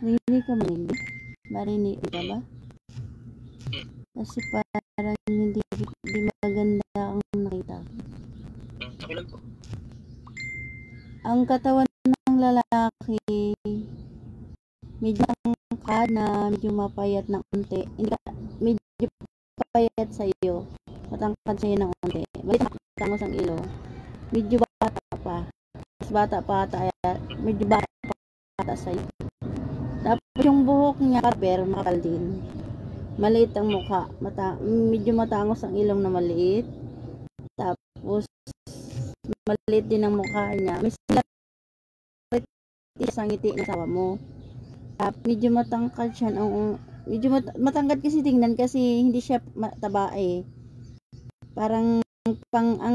Rinig ka marinig? Marinig ka ba? Kasi parang hindi maganda ang nakita. Okay lang po. Ang katawan ng lalaki, medyo tangkad na, medyo mapayat na unti. Hindi ka, medyo papayat sa'yo. matangkad siya ng onte. Balik matangos ang ilong. Medyo bata pa. Mas bata pa ata, medyo bata pa ata sa'yo. Tapos yung buhok niya, pero makapal din. Maliit ang mukha. Medyo matangos ang ilong na maliit. Tapos, maliit din ang mukha niya. May sila sa ngiti ng asawa mo. Tapos, medyo matangkad siya. Medyo matangkad kasi tingnan kasi hindi siya mataba eh. Parang, ang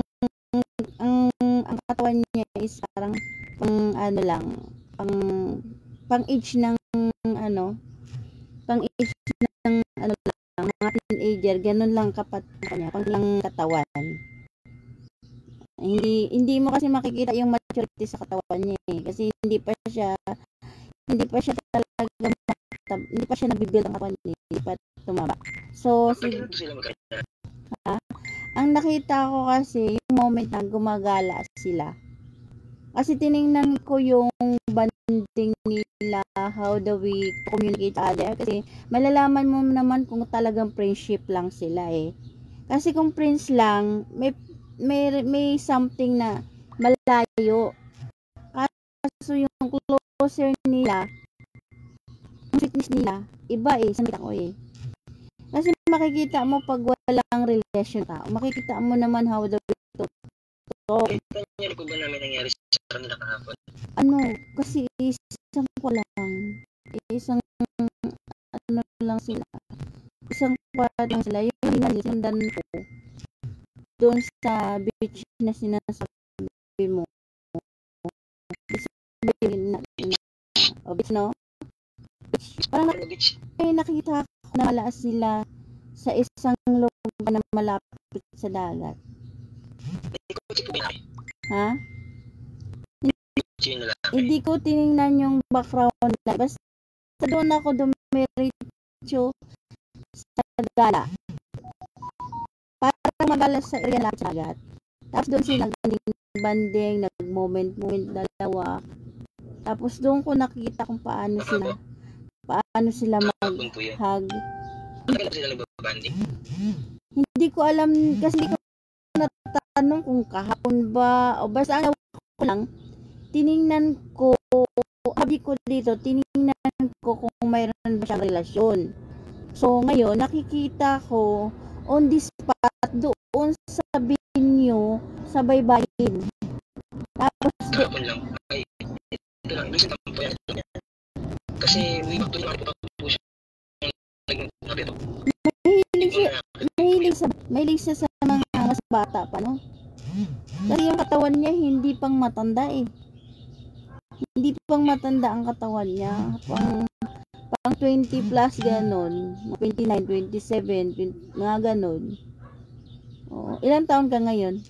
katawan niya is parang, ano lang, pang age ng, pang age ng, lang, mga teenager, ganun lang niya, pang lang katawan. Hindi mo kasi makikita yung maturity sa katawan niya eh. Kasi hindi pa siya talaga hindi pa siya nagbibuild ang katawan niya, hindi pa tumaba. So, ang nakita ko kasi yung moment na gumagala sila. Kasi tiningnan ko yung banding nila, how do we communicate other. Kasi malalaman mo naman kung talagang friendship lang sila eh. Kasi kung friends lang, may something na malayo. Kaso yung closer nila, yung fitness nila, iba eh, sanita ko eh. Kasi makikita mo pag walang relation ka, makikita mo naman how the way to talk. Nangyari ko ba namin nangyari sa kanila kahapon? Kasi isang ko lang. Isang lang sila. Isang part lang sila. Yung nilisundan ko doon sa beach na sinasabi mo. Beach, no? Parang nakita ko na wala sila sa isang lugar na malapit sa dagat. Ha? Hindi ko tinignan yung background na. Basta doon ako dumiretso sa gala. Para magala sa area lapit sa dagat. Tapos doon sila banding, nag-moment dalawa. Tapos doon ko nakita kung paano sila mag-hug. Hindi ko alam kasi hindi ko natanong kung kahapon ba o basta ang ko lang tiningnan ko, sabi ko dito, tiningnan ko kung mayroon ba siyang relasyon. So ngayon nakikita ko on the spot doon sa binyo sa baybayin. Tapos kahapon lang ay ito lang doon sa tampoyan kasi way back to lang po siya mahilig siya sa mga mas bata pa, no? Kasi yung katawan niya hindi pang matanda eh. Hindi pang matanda ang katawan niya. Pang 20 plus ganon. 29, 27, mga ganon. Oh, ilang taon ka ngayon?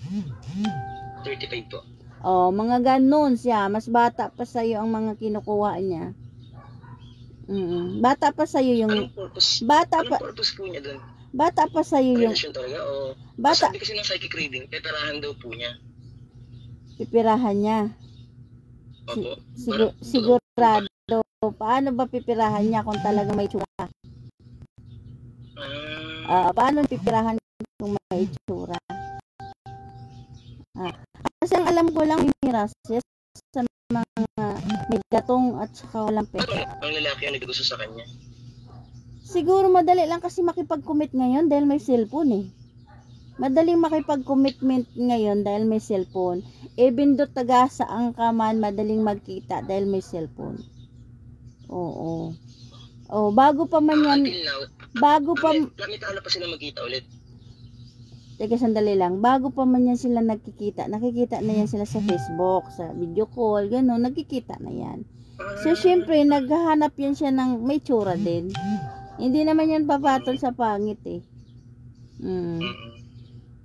35 po. Oh, mga ganon siya. Mas bata pa sa'yo ang mga kinukuha niya. Bata pa sa'yo yung... Anong purpose? Anong purpose po niya doon? Bata pa sa'yo yung... Relasyon talaga o... Bata... Sabi kasi ng psychic reading, peperahan daw po niya. Pipirahan niya? Opo. Sigurado. Paano ba pipirahan niya kung talagang may tsura? Paano pipirahan kung may tsura? Kasi ang alam ko lang miras sa mga may gatong at saka walang pera. Ang lalaki ang naggusto sa kanya? Siguro madali lang kasi makipag-commit ngayon dahil may cellphone eh. Madaling makipag-commitment ngayon dahil may cellphone. Even do taga saan ka man, madaling magkita dahil may cellphone. Oo. Oh, bago pa man yan. Lamit na pa sila magkita ulit. Teka, sandali lang. Bago pa man yan sila nakikita na yan sila sa Facebook, sa video call, gano'n, nagkikita na yan. So, syempre, naghahanap yan siya ng may tsura din. Hindi naman yan papatol sa pangit eh.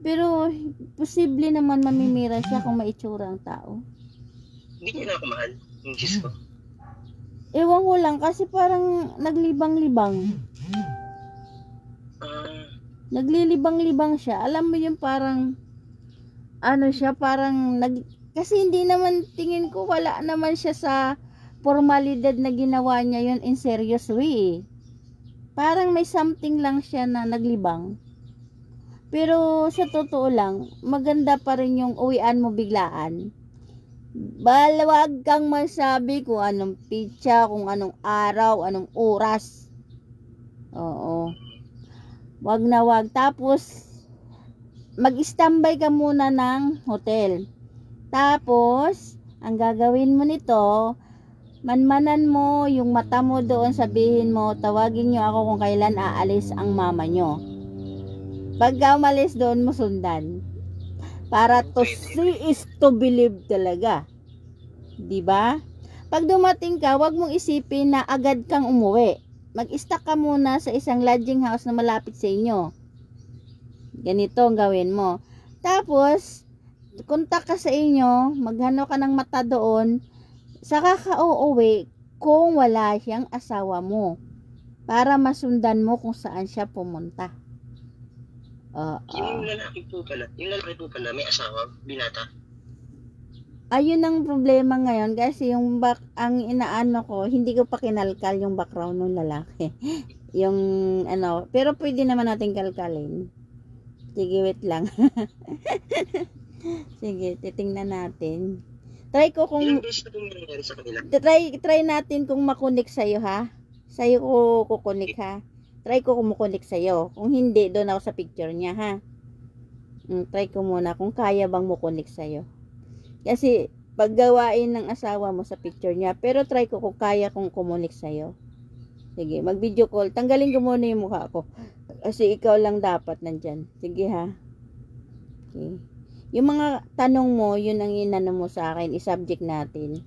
Pero, posible naman mamimira siya kung may itsura ang tao. Hindi niya na ako mahal, yung Diyos ko. Ewan ko lang, kasi parang naglibang-libang. Naglilibang-libang siya. Alam mo yung parang, kasi hindi naman, tingin ko, wala naman siya sa formalidad na ginawa niya yun in serious way. Parang may something lang siya na naglibang. Pero sa totoo lang, maganda pa rin yung uwian mo biglaan. Wag kang masabi kung anong pitsa, kung anong araw, anong oras. Oo. Wag na wag. Tapos, mag-standby ka muna ng hotel. Tapos, ang gagawin mo nito, manmanan mo yung mata mo doon, sabihin mo, tawagin nyo ako kung kailan aalis ang mama nyo. Pagka umalis doon mo sundan. Para to see is to believe talaga. 'Di ba? Pag dumating ka, wag mong isipin na agad kang umuwi. Mag-stock ka muna sa isang lodging house na malapit sa inyo. Ganito ang gawin mo. Tapos, kontak ka sa inyo, maghano ka ng mata doon, saka ka uuwi kung wala siyang asawa mo. Para masundan mo kung saan siya pumunta. Yung lalaki po pala, may asawa, binata. Ayun ang problema ngayon kasi yung ang inaano ko, hindi ko pa kinalkal yung background ng lalaki. Yung ano, pero pwede naman natin kalkalin. Sige, wait lang. Sige, titingnan natin. Try ko kung Ilang beses na po nangyari sa kanila? try natin kung makunik sa'yo, ha? Sa'yo ko kukunik, ha? Try ko kumukunik sa'yo. Kung hindi, doon ako sa picture niya, ha? Try ko muna kung kaya bang mukunik sa'yo. Kasi, paggawain ng asawa mo sa picture niya. Pero try ko kung kaya kong kumunik sa'yo. Sige, mag-video call. Tanggalin ko muna yung mukha ko. Kasi ikaw lang dapat nandyan. Sige, ha? Okay. Yung mga tanong mo, yun ang inano mo sa akin. I-subject natin.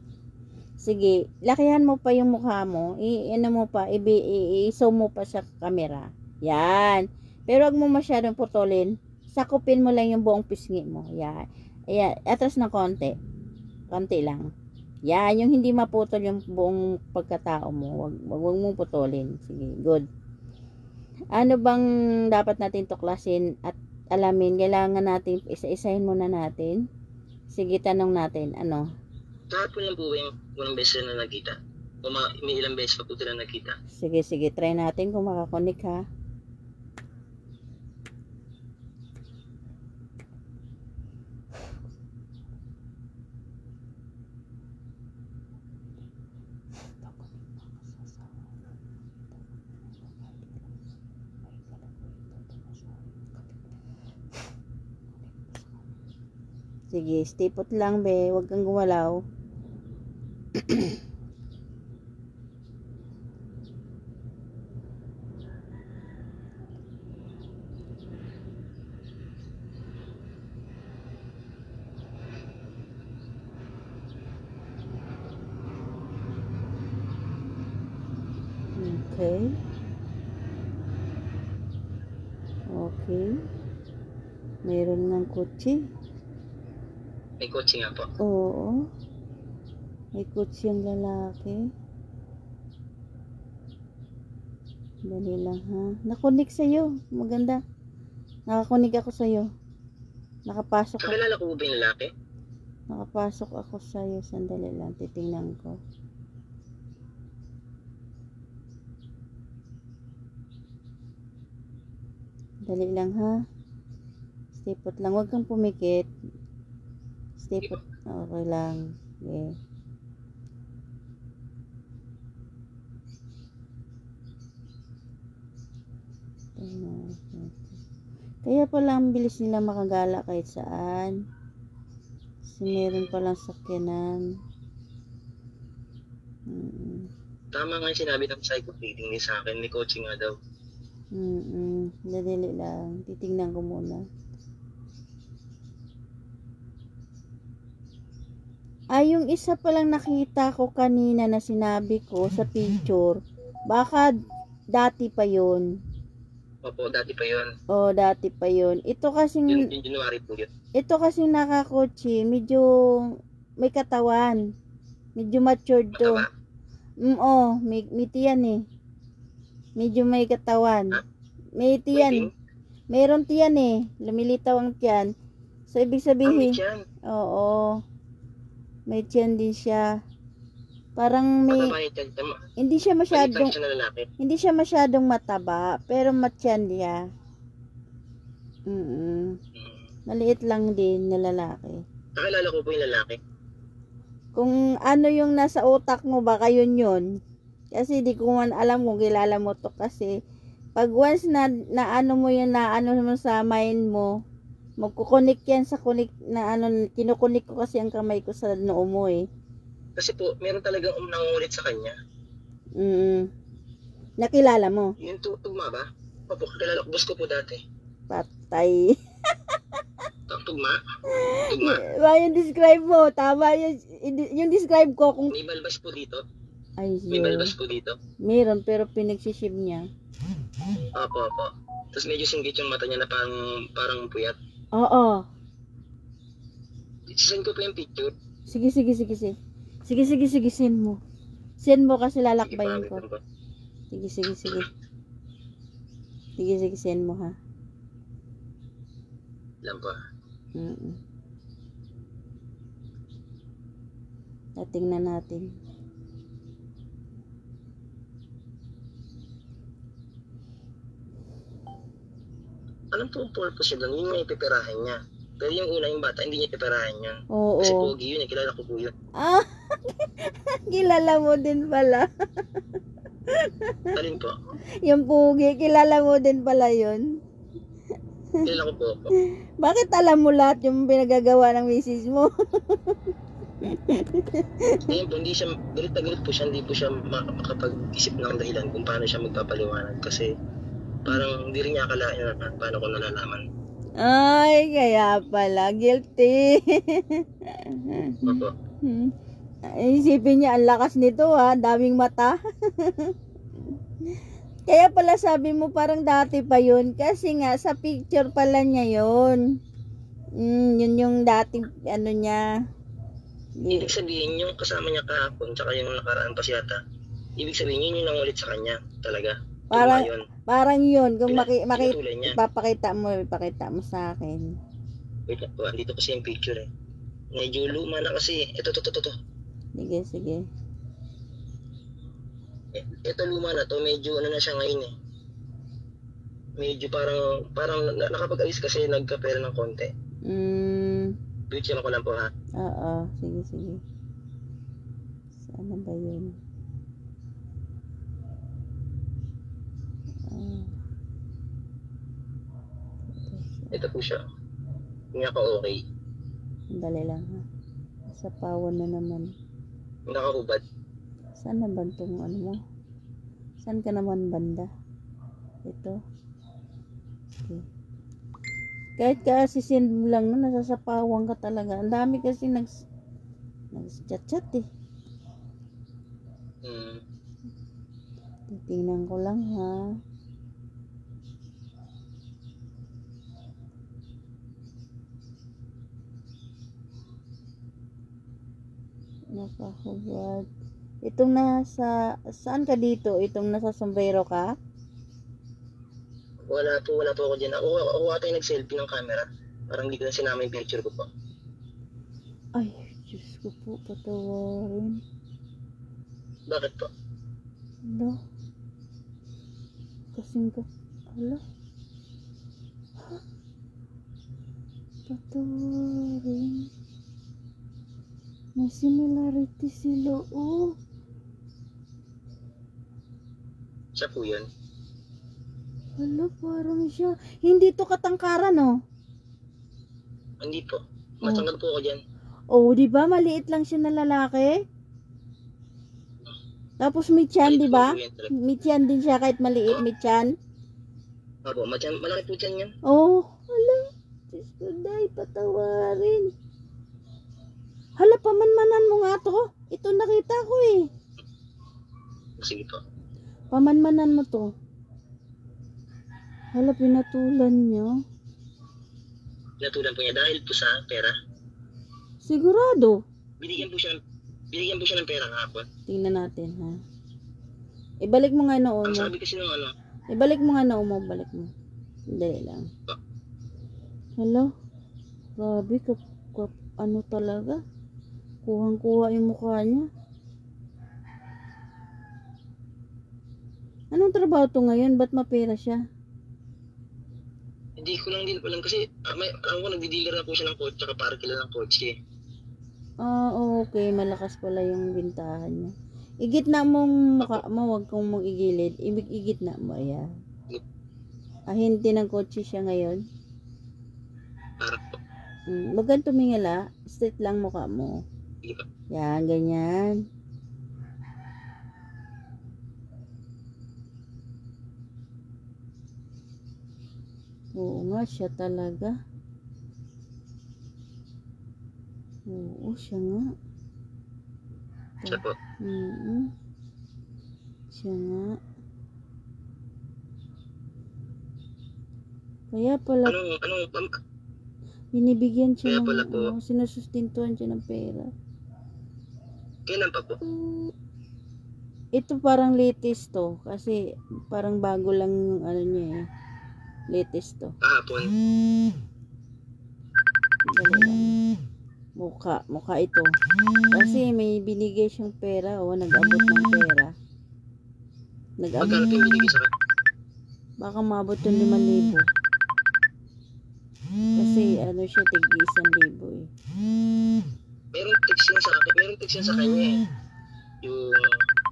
Sige, lakihan mo pa yung mukha mo. I-zoom mo pa sa camera. Yan. Pero wag mo masyadong putulin. Sakupin mo lang yung buong pisngi mo. Yan. Ayan. Atras ng konti. Konti lang. Yan. Yung hindi maputol yung buong pagkatao mo. Wag mong putulin. Sige, good. Ano bang dapat natin tuklasin at alamin? Kailangan natin, isa-isahin muna natin. Sige, tanong natin. Ano? Kahapon lang po yung unang beses na nakita. O may ilang beses pa po sila nakita. Sige, try natin kung makakonik, ha. Sige, stay put lang, be. Huwag kang gumalaw. Okay. Okay. Mayroon ng kotse. May kotse nga po. Oo. May kotse yung lalaki. Dali lang, ha. Nakunik sa'yo. Maganda. Nakakunik ako sa'yo. Nakapasok ako. Kakilala ko ba yung lalaki? Nakapasok ako sa'yo. Sandali lang. Titingnan ko. Dali lang, ha. Stay put lang. Huwag kang pumikit. Stay put. Okay lang. Okay. Kaya pala ang bilis nila makagala kahit saan. Kasi meron palang sakyanan. Tama nga yung sinabi ng psycho reading ni sa akin. May kotse nga daw. Dali lang. Titingnan ko muna. Yung isa palang nakita ko kanina na sinabi ko sa picture. Baka dati pa yun. Opo, dati pa yun. Dati pa yun. Ito kasing Yung January po yun. Ito kasing nakakotse, medyo may katawan. Medyo matured to. May tiyan eh. Medyo may katawan. May tiyan. Mayroon tiyan eh. Lumilitaw ang tiyan. So, ibig sabihin, may tiyan. Oo. May tiyan din siya. Parang may, hindi siya masyadong mataba, pero matiyan niya. Mm. Mm. Maliit lang din na lalaki. Nakilala ko po yung lalaki. Kung ano yung nasa utak mo, baka yun. Kasi di ko man alam kung kilala mo to kasi pag once na ano mo yan, na ano mo sa mind mo, magkukunik yan sa kunik na ano, kinukunik ko kasi ang kamay ko sa noo mo eh. Kasi po, meron talagang nangungulit sa kanya. Mm. Nakilala mo? Yung tugma ba? Opo, kilala ko. Boss ko po dati. Patay. Tugma? Tugma? Ba yung describe mo? Tama yung describe ko kung... May balbas po dito. Ay, May balbas po dito. meron pero pinagsishib niya. Opo. Tapos medyo singgit yung mata niya na parang puyat. Oo. Send ko po yung picture. Sige, send mo. Send mo kasi lalakbayin ko. Sige, send mo ha. Lang po. Tingnan natin. Anong po ang purpose yun? Yun yung ipipirahan niya. Pero yung una, yung bata, hindi niya ipipirahan yan. Oo. Kasi pogi yun, kilala ko po yun. Ah, kilala mo din pala. Alin po? Yung pugi, kilala mo din pala yun. Kilala ko po. Bakit alam mo lahat yung pinagagawa ng misis mo? Ngayon po, hindi siya, galit na galit po siya, hindi po siya makapag-isip ng dahilan kung paano siya magpapaliwanag. Kasi parang hindi rin niya akalain na paano ko nalalaman. Ay, kaya pala, guilty. Opo. Isipin niya, ang lakas nito ha, daming mata. Kaya pala sabi mo parang dati pa yun, kasi nga sa picture pala niya yun. Yun yung dating ano niya. Ibig sabihin, yung kasama niya kahapon, tsaka yung nakaraan pa siyata, ibig sabihin, yun yung nangulit sa kanya, talaga. Parang yun, kung Pinatuloy niya. ipapakita mo sa akin. Wait lang po, andito kasi yung picture eh. Medyo luma na kasi, ito. Sige. Ito luma na to, medyo ano na siya ngayon eh. Medyo parang nakapag-alis kasi nagkapera ng konti. Picture ko lang po ha. Oo, sige. Saan ba yun? Ito po siya. Hindi ako okay. Dali lang ha. Sa pawan na naman. Nakahubad. Saan na ba itong ano mo? Saan ka naman banda? Ito. Okay. Kahit ka-send mo lang na nasasapawang ka talaga. Ang dami kasi nag-chat eh. Titingnan ko lang ha. Nakahubad. Itong saan ka dito? Itong nasa sombrero ka? Wala po ako dyan. Ako ata yung nag-selfie ng camera. Parang hindi ko na sinama yung picture ko po. Ay, Diyos ko po, patawarin. Bakit po? Hala. Kasing ka. Hala. Patawarin. May similarity sila, oh. Siya po yun. Hala, parang siya. Hindi to katangkaran, oh. Hindi po. Matanggal po ako dyan. Oh, di ba? Maliit lang siya na lalaki. Tapos may tiyan, di ba? May tiyan din siya kahit maliit, may tiyan. Opo, malaki po tiyan yan. Oh, hala. Diyos ko, day, patawarin. Hala, pamanmanan mo nga to. Ito nakita ko eh. Sige po. Pamanmanan mo to. Hala, pinatulan niya. Pinatulan po niya dahil po sa pera. Sigurado. Binigyan po siya ng pera kahapon. Tingnan natin ha. Ibalik mo nga noon mo. Ang sabi kasi nung ano. Ibalik mo nga noon mo, balik mo. Dali lang. Hala. Grabe, ano talaga? Kuhang-kuha yung mukha niya. Anong trabaho to ngayon? Ba't mapera siya? Hindi ko lang din alam kasi alam ko nagdi-dealer na po siya ng kotse tsaka para kilala ng kotse. Okay. Malakas pala yung bintahan niya. Igitna mong mukha mo, wag kong mong igilid. Igitna mo, ayan. Ahinti ng kotse siya ngayon. Para po. Wag kang tumingala. Straight lang mukha mo. Sige pa. Yan, ganyan. Oo nga, siya talaga. Oo, siya nga. Siya po. Siya nga. Kaya pala, binibigyan siya ng, sinusustintuhan siya ng pera. Kailan pa po? Ito parang latest to. Kasi parang bago lang yung ano niya eh. Latest to. Kahapon. Dali lang. Mukha ito. Kasi may binigay siyang pera. O, nag-abot ng pera. Magkano yung binigay sa akin? Baka maabot yung 5,000. Kasi ano siya, tig-1,000 eh. Merong text yan sa akin. Merong text yan sa kanya eh. Yung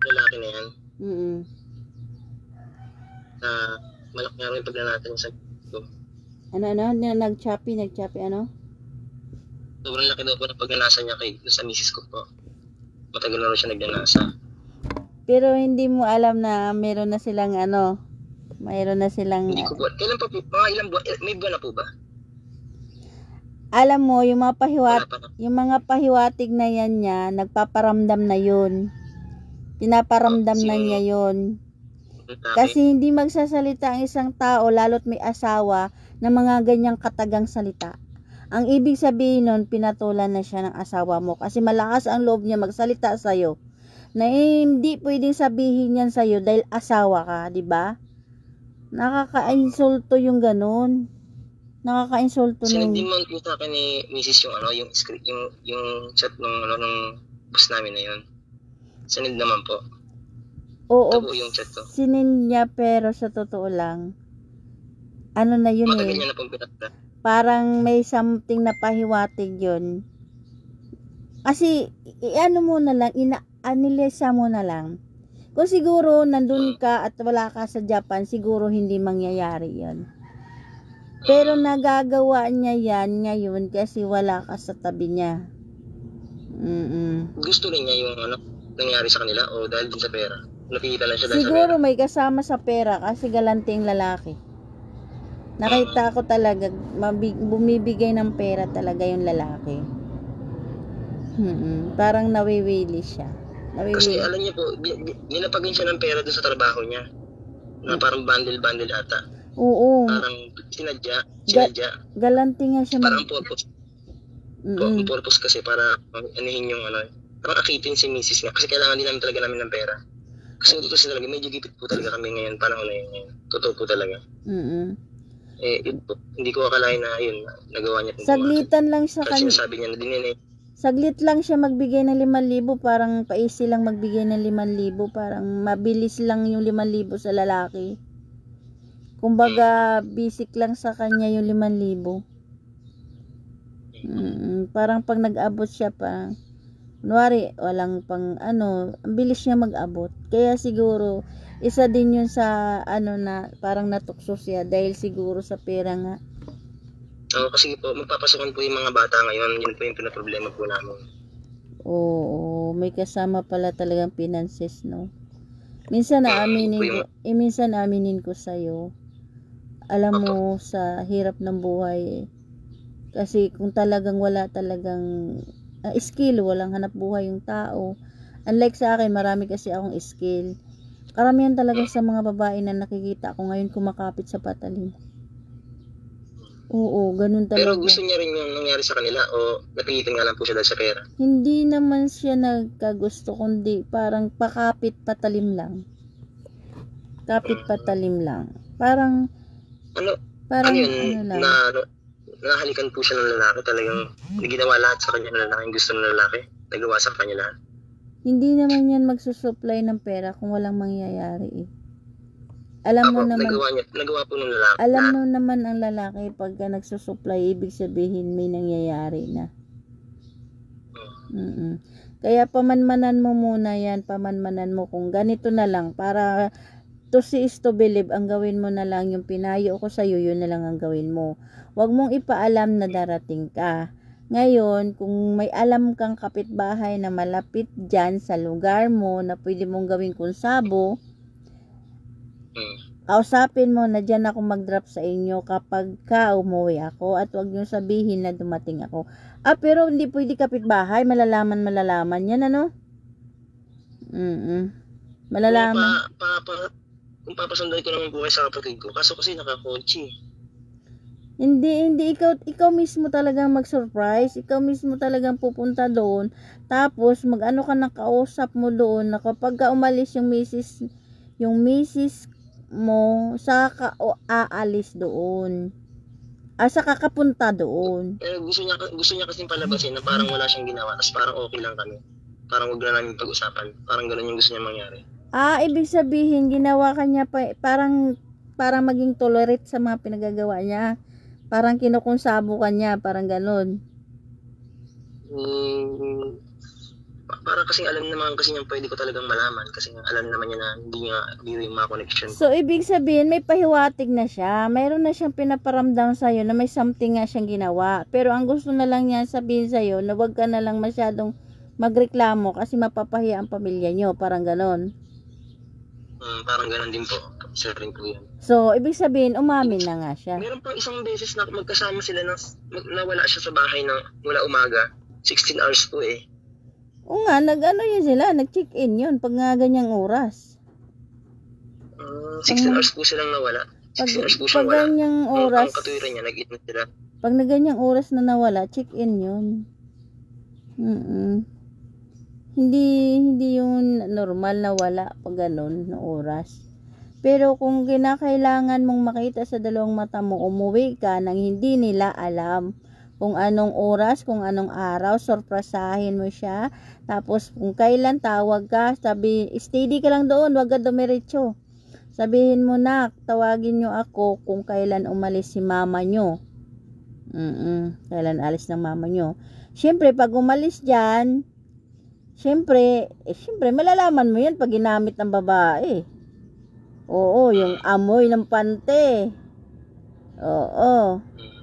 lalaki na yan. Malaki nga rin yung pagnanatan sa ko. Ano? Nag-choppy, ano? Sobrang laki daw po ng pagnanasa niya sa misis ko po. Matagal na rin siya nagnanasa. Pero hindi mo alam na meron na silang mayroon na silang... Hindi ko po. Kailan pa po? Mga ilang buwan? May buwan na po ba? Alam mo, yung mga pahiwatig na yan niya, nagpaparamdam na yun. Pinaparamdam na niya yun. Kasi hindi magsasalita ang isang tao, lalo't may asawa, ng mga ganyang katagang salita. Ang ibig sabihin nun, pinatulan na siya ng asawa mo. Kasi malakas ang loob niya magsalita sa'yo. Na hindi pwedeng sabihin yan sa'yo dahil asawa ka, di ba? Nakaka-insulto yung ganun. Nakaka-insulto nung... Sinindi mo po sa akin ni Mrs. yung script, yung chat ng boss namin na yun. Sinend naman po. Oo, yung chat to. Sinend niya pero sa totoo lang, ano na yun matagal niya na pong pinatala. Parang may something na pahiwatig yun. Kasi, ano mo na lang, analisa mo na lang. Kung siguro nandun ka at wala ka sa Japan, siguro hindi mangyayari yun. Pero nagagawa niya yan ngayon kasi wala ka sa tabi niya. Gusto rin niya yung nangyari sa kanila o dahil din sa pera? Nakikita lang siya dahil siguro sa pera? May kasama sa pera kasi galanting lalaki. Nakita ko talaga, bumibigay ng pera talaga yung lalaki. Parang nawiwili siya. Kasi alam niyo po, nilapagin siya ng pera doon sa trabaho niya. Na parang bundle ata. Oo. Parang sinadya. Galanti nga siya. Parang purpose. Purpose kasi para anihin yung parang akitin si Mrs. nga. Kasi kailangan din namin talaga ng pera. Kasi totoo talaga, medyo gipit po talaga kami ngayon. Panahon na yun ngayon. Totoo po talaga. Yun po, hindi ko akalain na yun, nagawa niya. Saglitan lang siya kasi sinasabi niya na din saglit lang siya magbigay ng 5,000, parang paisi lang magbigay ng 5,000, parang mabilis lang yung 5,000 sa lalaki. Kumbaga, basic lang sa kanya yung 5,000. Parang pag nag-abot siya pa, kunwari, walang pang ang bilis niya mag-abot. Kaya siguro, isa din yun sa na parang natukso siya dahil siguro sa pera nga. Kasi po, magpapasokan po yung mga bata ngayon. Yun po yung pinaproblema po namin. Oo, may kasama pala talagang finances, no? Minsan aminin ko sa'yo. Alam mo, sa hirap ng buhay, kasi kung talagang wala talagang skill, walang hanap buhay yung tao. Unlike sa akin, marami kasi akong skill. Karamihan talaga sa mga babae na nakikita ko ngayon kumakapit sa patalim. Oo, ganun talaga. Pero gusto niya rin yung nangyari sa kanila o napilitan nga lang po siya dahil sa pera? Hindi naman siya nagkagusto, kundi parang pakapit patalim lang. Kapit patalim lang. Parang yun, nahalikan po siya ng lalaki, talagang ginawa lahat sa kanya ng lalaki, yung gusto ng lalaki, nagawa sa kanya lahat. Hindi naman yan magsusupply ng pera kung walang mangyayari Alam mo Apo, naman, nagawa po nung lalaki. alam mo naman ang lalaki pagka nagsusupply, ibig sabihin may nangyayari na. Kaya pamanmanan mo muna yan, pamanmanan mo kung ganito na lang, para to see is to believe, ang gawin mo na lang yung pinayo ko sa'yo, yun na lang ang gawin mo. Huwag mong ipaalam na darating ka. Ngayon, kung may alam kang kapitbahay na malapit dyan sa lugar mo na pwede mong gawin kunsabo, kausapin mo na dyan ako mag-drop sa inyo kapag ka umuwi ako, at huwag nyo sabihin na dumating ako. Pero hindi pwede kapitbahay, malalaman yan, ano? Malalaman. Kung papasundan ko naman po kayo sa kapatid ko, kaso kasi nakakotse. Hindi, ikaw mismo talagang mag-surprise, ikaw mismo talagang pupunta doon, tapos mag-ano ka ng kausap mo doon, na kapag ka umalis yung misis mo, saka aalis doon. Saka kapunta doon. Pero gusto niya kasi palabasin na parang wala siyang ginawa, tapos parang okay lang kami. Parang huwag na namin pag-usapan. Parang gano'n yung gusto niya mangyari. Ibig sabihin, ginawa ka niya parang maging tolerate sa mga pinagagawa niya. Parang kinukonsabo ka niya, parang gano'n. Parang kasing alam naman kasi niya pwede ko talagang malaman, kasi alam naman niya na hindi yung mga connection ko. So, ibig sabihin, may pahiwatig na siya. Mayroon na siyang pinaparamdam sa'yo na may something nga siyang ginawa. Pero ang gusto na lang niya sabihin sa'yo na huwag ka na lang masyadong magreklamo kasi mapapahiya ang pamilya niyo. Parang ganon. Parang ganon din po. Sir rin po yan. So, ibig sabihin, umamin na nga siya. Meron pang isang beses na magkasama sila nawala siya sa bahay mula umaga. 16 hours po eh. Oo nga, yun sila, nag-check-in yun pag nga ganyang oras. 16 hours po silang nawala. 16 hours po silang wala. Pag ganyang oras, ang katuwiran niya, nag-eat na sila. Pag na ganyang oras na nawala, check-in yun. Hindi yun normal na wala pag ganon na oras. Pero kung kinakailangan mong makita sa dalawang mata mo, umuwi ka nang hindi nila alam kung anong oras, kung anong araw, sorpresahin mo siya. Tapos kung kailan tawag ka, steady ka lang doon, wag ka dumiretso. Sabihin mo na, tawagin nyo ako kung kailan umalis si mama nyo. Kailan alis ng mama nyo. Siyempre, pag umalis dyan, siyempre, malalaman mo yan pag ginamit ng babae. Oo, yung amoy ng pante. Oo.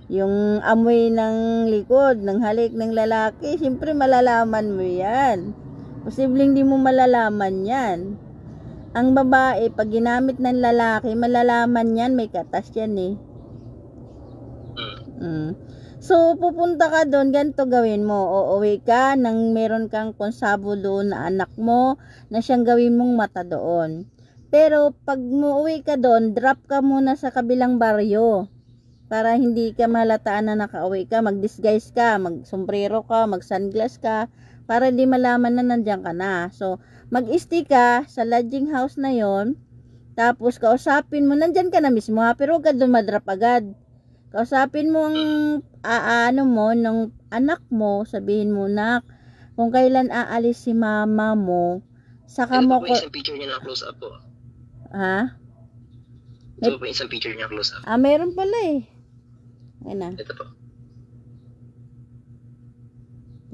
Yung amoy ng likod, ng halik ng lalaki, siyempre malalaman mo yan. Posibleng di mo malalaman yan. Ang babae, pag ginamit ng lalaki, malalaman yan, may katas yan eh. So, pupunta ka doon, ganito gawin mo. Uuwi ka nang meron kang konsabo doon na anak mo, na siyang gawin mong mata doon. Pero, pag muuwi ka doon, drop ka muna sa kabilang baryo. Para hindi ka malataan na nakauwi ka, mag-disguise ka, mag-sombrero ka, mag-sunglass ka, para di malaman na nandiyan ka na. So, mag-stay ka sa lodging house na yon, tapos kausapin mo, nandiyan ka na mismo ha, pero huwag ka doon madrop agad. Kausapin mo nung anak mo, sabihin mo, nak, kung kailan aalis si mama mo, saka mo ko... Isang picture niya na close up po. Ha? Ito po isang picture niya close up. Meron pala eh. Ayun na. Ito po.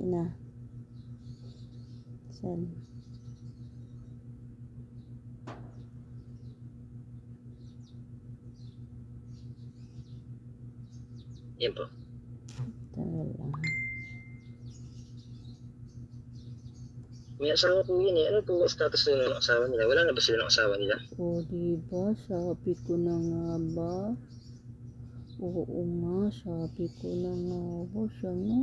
Ayun na. Saan? Yan po. Tagal lang. May asawa po yun eh. Ano po status nila ng asawa nila? Wala na ba sila ng asawa nila? Diba? Sabi ko na nga ba? Oo nga, sabi ko na nga ba? Siya nga.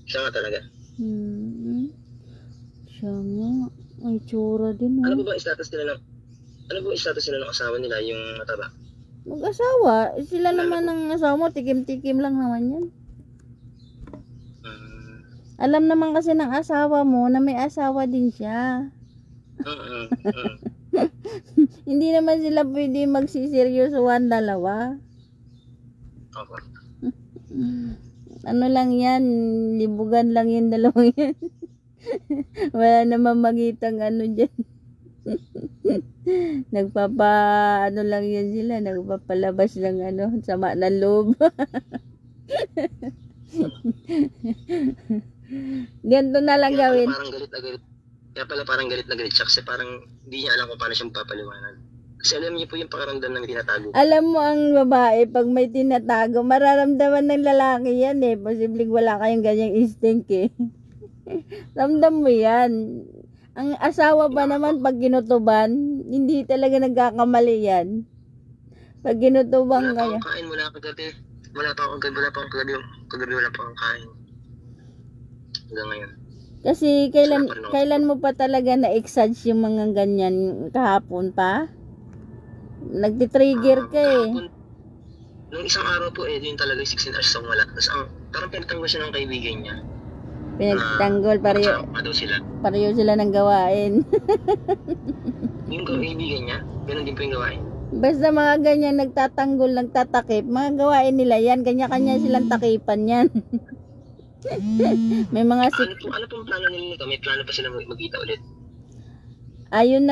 Siya nga talaga? Siya nga. Ay, tsura din. Ano ba status nila ng asawa nila, yung mataba? Mag-asawa. Sila naman ng asawa mo, tikim-tikim lang naman yan. Alam naman kasi ng asawa mo na may asawa din siya. Hindi naman sila pwede magsiseryosohan dalawa. Ano lang yan, libugan lang yung dalawang yan. Wala naman magitang ano dyan. ano lang yan sila, nagpapalabas ng sama ng loob. Ganito na lang gawin. Parang galit na galit. Kaya pala parang galit na galit siya kasi parang hindi niya alam kung paano siya papaliwanag. Kasi alam niyo po yung pakiramdam na may tinatago. Alam mo ang babae, pag may tinatago, mararamdaman ng lalaki yan eh. Posibleng wala kayong ganyang instinct eh. Ramdam mo yan. Ang asawa ba naman pag ginutuban, hindi talaga nagkakamali yan. Pag ginutubang kaya. Wala pa akong kain mula kagabi. Wala pa akong kagabi wala pa akong kain. Hanggang ngayon. Kasi kailan mo pa talaga na-exage yung mga ganyan kahapon pa? Nagtitrigger ka eh. Nung isang araw po yun talaga 16 hours ang wala. Tapos parang pinagtanggol siya ng kaibigan niya. Pinagtanggol, pareho sila ng gawain. Yung kaibigan niya, ganun din po yung gawain. Basta mga ganyan nagtatanggol, nagtatakip, mga gawain nila yan, kanya-kanya silang takipan yan. May mga ano pong plano nila nito? May plano pa sila magkita ulit? Ayun